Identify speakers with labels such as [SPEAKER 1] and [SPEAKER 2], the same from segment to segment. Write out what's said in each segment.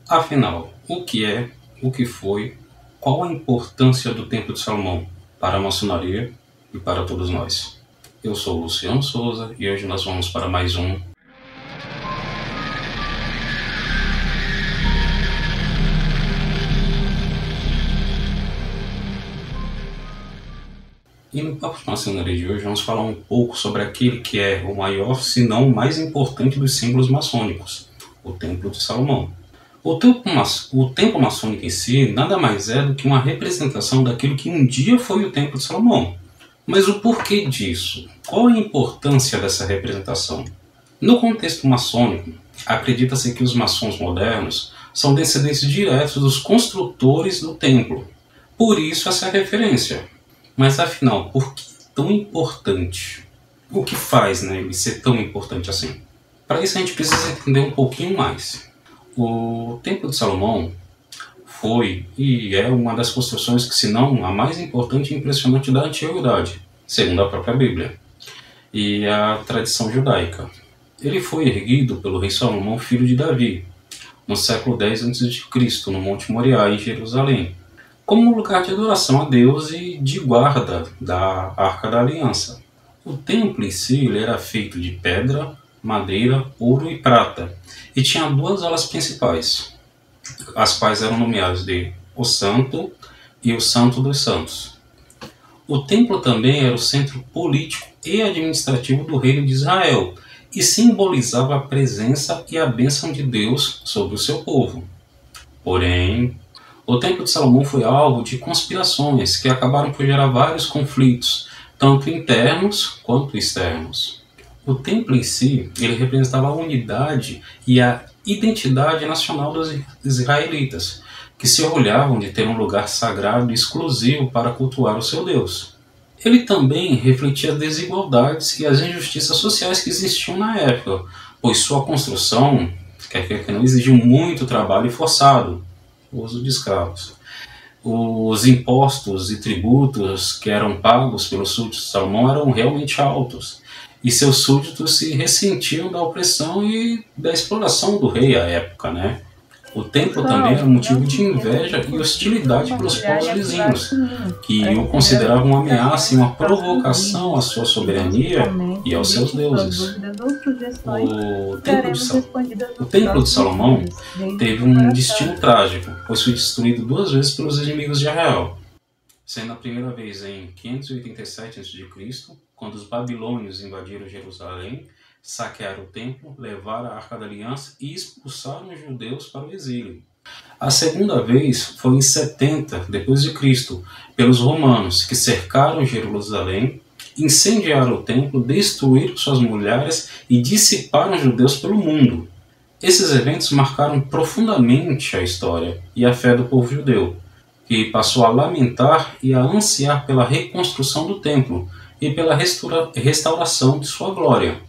[SPEAKER 1] Afinal, o que é, o que foi, qual a importância do Templo de Salomão para a maçonaria e para todos nós? Eu sou o Luciano Souza e hoje nós vamos para mais um. E no Papo de Maçonaria de hoje vamos falar um pouco sobre aquele que é o maior, se não o mais importante dos símbolos maçônicos, o Templo de Salomão. O templo maçônico em si nada mais é do que uma representação daquilo que um dia foi o Templo de Salomão. Mas o porquê disso? Qual a importância dessa representação? No contexto maçônico, acredita-se que os maçons modernos são descendentes diretos dos construtores do templo. Por isso essa referência. Mas afinal, por que tão importante? O que faz ele ser tão importante assim? Para isso a gente precisa entender um pouquinho mais. O Templo de Salomão foi e é uma das construções que, se não a mais importante e impressionante da antiguidade, segundo a própria Bíblia e a tradição judaica. Ele foi erguido pelo rei Salomão, filho de Davi, no século X a.C., no Monte Moriá, em Jerusalém, como um lugar de adoração a Deus e de guarda da Arca da Aliança. O templo em si ele era feito de pedra, madeira, ouro e prata, e tinha duas alas principais, as quais eram nomeadas de o Santo e o Santo dos Santos. O templo também era o centro político e administrativo do reino de Israel, e simbolizava a presença e a bênção de Deus sobre o seu povo. Porém, o Templo de Salomão foi alvo de conspirações que acabaram por gerar vários conflitos, tanto internos quanto externos. O templo em si, ele representava a unidade e a identidade nacional dos israelitas, que se orgulhavam de ter um lugar sagrado e exclusivo para cultuar o seu Deus. Ele também refletia as desigualdades e as injustiças sociais que existiam na época, pois sua construção, que não exigiu muito trabalho e forçado, o uso de escravos. Os impostos e tributos que eram pagos pelos súditos de Salomão eram realmente altos, e seus súditos se ressentiam da opressão e da exploração do rei à época, O templo também era motivo de inveja e hostilidade pelos povos vizinhos, que o consideravam uma ameaça e uma provocação à sua soberania e aos seus deuses. O Templo de Salomão teve um destino trágico, pois foi destruído 2 vezes pelos inimigos de Israel, sendo a primeira vez em 587 a.C., quando os babilônios invadiram Jerusalém, saquearam o templo, levaram a Arca da Aliança e expulsaram os judeus para o exílio. A segunda vez foi em 70 d.C., pelos romanos, que cercaram Jerusalém, incendiaram o templo, destruíram suas muralhas e dissiparam os judeus pelo mundo. Esses eventos marcaram profundamente a história e a fé do povo judeu, que passou a lamentar e a ansiar pela reconstrução do templo e pela restauração de sua glória.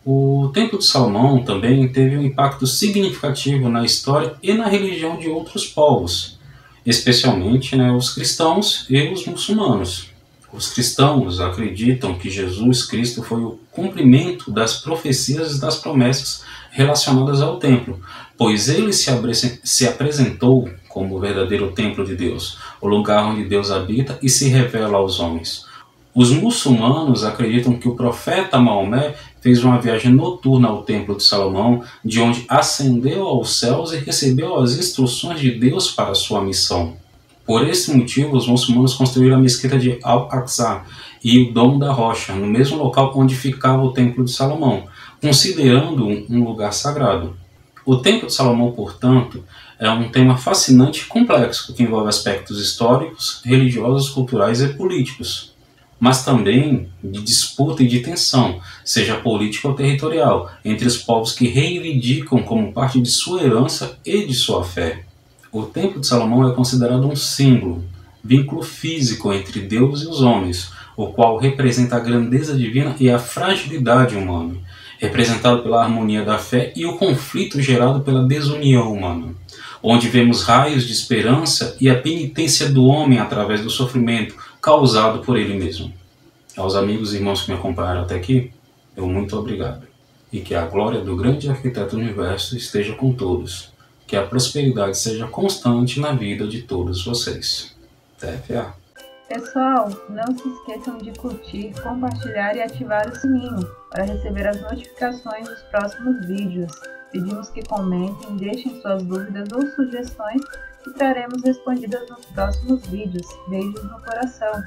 [SPEAKER 1] O Templo de Salomão também teve um impacto significativo na história e na religião de outros povos, especialmente os cristãos e os muçulmanos. Os cristãos acreditam que Jesus Cristo foi o cumprimento das profecias e das promessas relacionadas ao templo, pois ele se apresentou como o verdadeiro templo de Deus, o lugar onde Deus habita e se revela aos homens. Os muçulmanos acreditam que o profeta Maomé fez uma viagem noturna ao Templo de Salomão, de onde ascendeu aos céus e recebeu as instruções de Deus para a sua missão. Por esse motivo, os muçulmanos construíram a mesquita de Al-Aqsa e o Domo da Rocha, no mesmo local onde ficava o Templo de Salomão, considerando-o um lugar sagrado. O Templo de Salomão, portanto, é um tema fascinante e complexo, que envolve aspectos históricos, religiosos, culturais e políticos, mas também de disputa e de tensão, seja política ou territorial, entre os povos que reivindicam como parte de sua herança e de sua fé. O Templo de Salomão é considerado um símbolo, vínculo físico entre Deus e os homens, o qual representa a grandeza divina e a fragilidade humana, representado pela harmonia da fé e o conflito gerado pela desunião humana, onde vemos raios de esperança e a penitência do homem através do sofrimento causado por ele mesmo. Aos amigos e irmãos que me acompanharam até aqui, eu muito obrigado. E que a glória do grande arquiteto do universo esteja com todos, Que a prosperidade seja constante na vida de todos vocês. TFA.
[SPEAKER 2] Pessoal, não se esqueçam de curtir, compartilhar e ativar o sininho para receber as notificações dos próximos vídeos. Pedimos que comentem, deixem suas dúvidas ou sugestões que traremos respondidas nos próximos vídeos. Beijos no coração!